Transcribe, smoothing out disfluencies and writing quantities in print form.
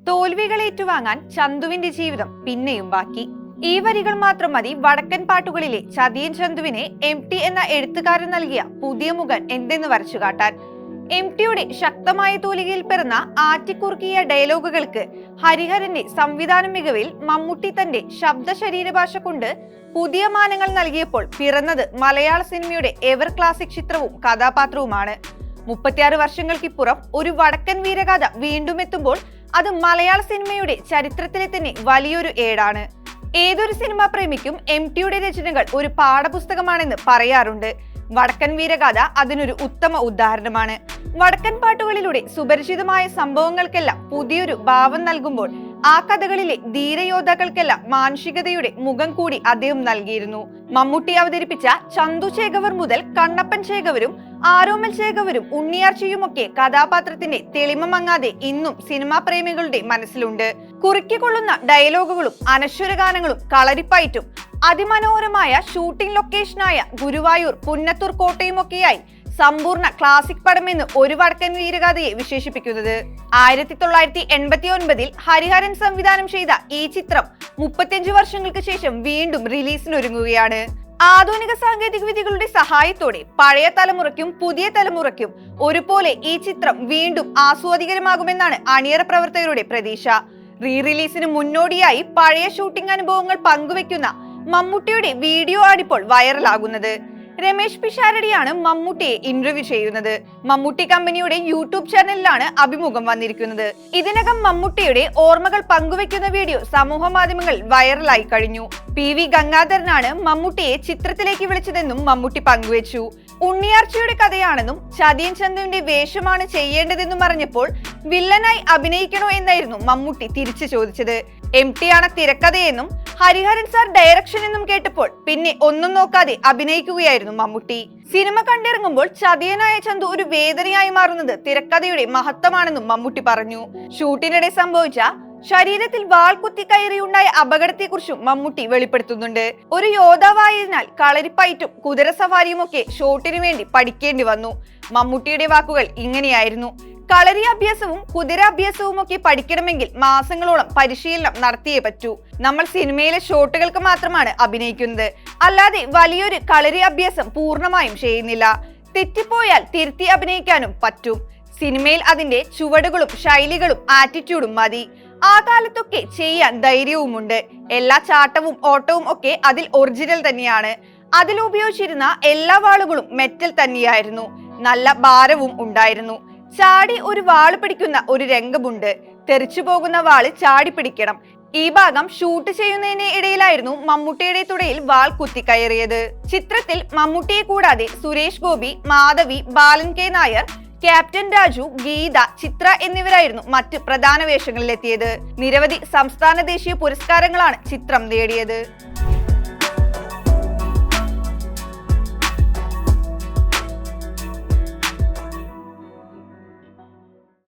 തോൽവികൾ ഏറ്റുവാങ്ങാൻ ചന്തുവിന്റെ ജീവിതം പിന്നെയും ബാക്കി. ഈ വരികൾ മാത്രം മതി വടക്കൻ പാട്ടുകളിലെ ചതിയൻ ചന്തുവിനെ MT എന്ന എഴുത്തുകാരൻ നൽകിയ പുതിയ മുഖൻ എന്തെന്ന് വരച്ചു കാട്ടാൻ. MTയുടെ ശക്തമായ തൂലികയിൽ പിറന്ന ആറ്റിക്കുറുക്കിയ ഡയലോഗുകൾക്ക് ഹരിഹരന്റെ സംവിധാന മികവിൽ മമ്മൂട്ടി തന്റെ ശബ്ദ ശരീരഭാഷ കൊണ്ട് പുതിയ മാനങ്ങൾ നൽകിയപ്പോൾ പിറന്നത് മലയാള സിനിമയുടെ എവർ ക്ലാസിക് ചിത്രവും കഥാപാത്രവുമാണ്. 36 വർഷങ്ങൾക്കിപ്പുറം ഒരു വടക്കൻ വീരഗാഥ വീണ്ടും എത്തുമ്പോൾ അത് മലയാള സിനിമയുടെ ചരിത്രത്തിലെ തന്നെ വലിയൊരു ഏടാണ്. ഏതൊരു സിനിമാ പ്രേമിക്കും MTയുടെ രചനകൾ ഒരു പാഠപുസ്തകമാണെന്ന് പറയാറുണ്ട്. വടക്കൻ വീരഗാഥ അതിനൊരു ഉത്തമ ഉദാഹരണമാണ്. വടക്കൻ പാട്ടുകളിലൂടെ സുപരിചിതമായ സംഭവങ്ങൾക്കെല്ലാം പുതിയൊരു ഭാവം നൽകുമ്പോൾ ആ കഥകളിലെ ധീരയോദ്ധാക്കൾക്കെല്ലാം മാനുഷികതയുടെ മുഖം കൂടി അദ്ദേഹം നൽകിയിരുന്നു. മമ്മൂട്ടി അവതരിപ്പിച്ച ചന്തു ചേകവർ മുതൽ കണ്ണപ്പൻ ചേകവരും ആരോമൽ ചേകവരും ഉണ്ണിയാർച്ചയുമൊക്കെ കഥാപാത്രത്തിന്റെ തെളിമ മങ്ങാതെ ഇന്നും സിനിമാ പ്രേമികളുടെ മനസ്സിലുണ്ട്. കുറുക്കിക്കൊള്ളുന്ന ഡയലോഗുകളും അനശ്വര ഗാനങ്ങളും കളരിപ്പയറ്റും അതിമനോഹരമായ ഷൂട്ടിംഗ് ലൊക്കേഷനായ ഗുരുവായൂർ പുന്നത്തൂർ കോട്ടയുമൊക്കെയായി സമ്പൂർണ്ണ ക്ലാസിക് പടമെന്ന് ഒരു വടക്കൻ വീരഗാഥയെ വിശേഷിപ്പിക്കുന്നത്. 1989 ഹരിഹരൻ സംവിധാനം ചെയ്ത ഈ ചിത്രം 35 വർഷങ്ങൾക്ക് ശേഷം വീണ്ടും റിലീസിനൊരുങ്ങുകയാണ്. ആധുനിക സാങ്കേതിക വിദ്യകളുടെ സഹായത്തോടെ പഴയ തലമുറയ്ക്കും പുതിയ തലമുറയ്ക്കും ഒരുപോലെ ഈ ചിത്രം വീണ്ടും ആസ്വാദികരമാകുമെന്നാണ് അണിയറ പ്രവർത്തകരുടെ പ്രതീക്ഷ. റിലീസിന് മുന്നോടിയായി പഴയ ഷൂട്ടിംഗ് അനുഭവങ്ങൾ പങ്കുവെക്കുന്ന മമ്മൂട്ടിയുടെ വീഡിയോ ആണിപ്പോൾ വൈറലാകുന്നത്. രമേശ് പിഷാരടിയാണ് മമ്മൂട്ടിയെ ഇന്റർവ്യൂ ചെയ്യുന്നത്. മമ്മൂട്ടി കമ്പനിയുടെ യൂട്യൂബ് ചാനലിലാണ് അഭിമുഖം വന്നിരിക്കുന്നത്. ഇതിനകം മമ്മൂട്ടിയുടെ ഓർമ്മകൾ പങ്കുവെക്കുന്ന വീഡിയോ സമൂഹ മാധ്യമങ്ങളിൽ വൈറലായി കഴിഞ്ഞു. PV ഗംഗാധരനാണ് മമ്മൂട്ടിയെ ചിത്രത്തിലേക്ക് വിളിച്ചതെന്നും മമ്മൂട്ടി പങ്കുവെച്ചു. ഉണ്ണിയാർച്ചയുടെ കഥയാണെന്നും ചതിയൻ ചന്തുവിന്റെ വേഷമാണ് ചെയ്യേണ്ടതെന്നും അറിഞ്ഞപ്പോൾ വില്ലനായി അഭിനയിക്കണോ എന്നായിരുന്നു മമ്മൂട്ടി തിരിച്ചു ചോദിച്ചത്. MT ആണ് തിരക്കഥയെന്നും ഹരിഹരൻ സാർ ഡയറക്ഷൻ എന്നും കേട്ടപ്പോൾ പിന്നെ ഒന്നും നോക്കാതെ അഭിനയിക്കുകയായിരുന്നു മമ്മൂട്ടി. സിനിമ കണ്ടിറങ്ങുമ്പോൾ ചതിയനായ ചന്തു ഒരു വേദനയായി മാറുന്നത് തിരക്കഥയുടെ മഹത്വമാണെന്നും മമ്മൂട്ടി പറഞ്ഞു. ഷൂട്ടിനിടെ സംഭവിച്ച ശരീരത്തിൽ വാൾ കുത്തി കയറിയുണ്ടായ അപകടത്തെക്കുറിച്ചും മമ്മൂട്ടി വെളിപ്പെടുത്തുന്നുണ്ട്. ഒരു യോദ്ധാവായതിനാൽ കളരിപ്പയറ്റും കുതിര സവാരിയും ഒക്കെ ഷോട്ടിനു വേണ്ടി പഠിക്കേണ്ടി വന്നു. മമ്മൂട്ടിയുടെ വാക്കുകൾ ഇങ്ങനെയായിരുന്നു: കളരി അഭ്യാസവും കുതിരാഭ്യാസവും ഒക്കെ പഠിക്കണമെങ്കിൽ മാസങ്ങളോളം പരിശീലനം നടത്തിയേ പറ്റൂ. നമ്മൾ സിനിമയിലെ ഷോട്ടുകൾക്ക് മാത്രമാണ് അഭിനയിക്കുന്നത്, അല്ലാതെ വലിയൊരു കളരി അഭ്യാസം പൂർണ്ണമായും ചെയ്യുന്നില്ല. തെറ്റിപ്പോയാൽ തിരുത്തി അഭിനയിക്കാനും പറ്റും. സിനിമയിൽ അതിന്റെ ചുവടുകളും ശൈലികളും ആറ്റിറ്റ്യൂഡും മതി. ആ കാലത്തൊക്കെ ചെയ്യാൻ ധൈര്യവുമുണ്ട്. എല്ലാ ചാട്ടവും ഓട്ടവും ഒക്കെ അതിൽ ഒറിജിനൽ തന്നെയാണ്. അതിൽ ഉപയോഗിച്ചിരുന്ന എല്ലാ വാളുകളും മെറ്റൽ തന്നെയായിരുന്നു. നല്ല ഭാരവും ഉണ്ടായിരുന്നു. ചാടി ഒരു വാള് പിടിക്കുന്ന ഒരു രംഗമുണ്ട്. തെറിച്ചു പോകുന്ന വാള് ചാടി പിടിക്കണം. ഈ ഭാഗം ഷൂട്ട് ചെയ്യുന്നതിന് ഇടയിലായിരുന്നു മമ്മൂട്ടിയുടെ തുടയിൽ വാൾ കുത്തിക്കയറിയത്. ചിത്രത്തിൽ മമ്മൂട്ടിയെ കൂടാതെ സുരേഷ് ഗോപി, മാധവി, ബാലൻ K നായർ, ക്യാപ്റ്റൻ രാജു, ഗീത, ചിത്ര എന്നിവരായിരുന്നു മറ്റ് പ്രധാന വേഷങ്ങളിലെത്തിയത്. നിരവധി സംസ്ഥാന ദേശീയ പുരസ്കാരങ്ങളാണ് ചിത്രം നേടിയത്.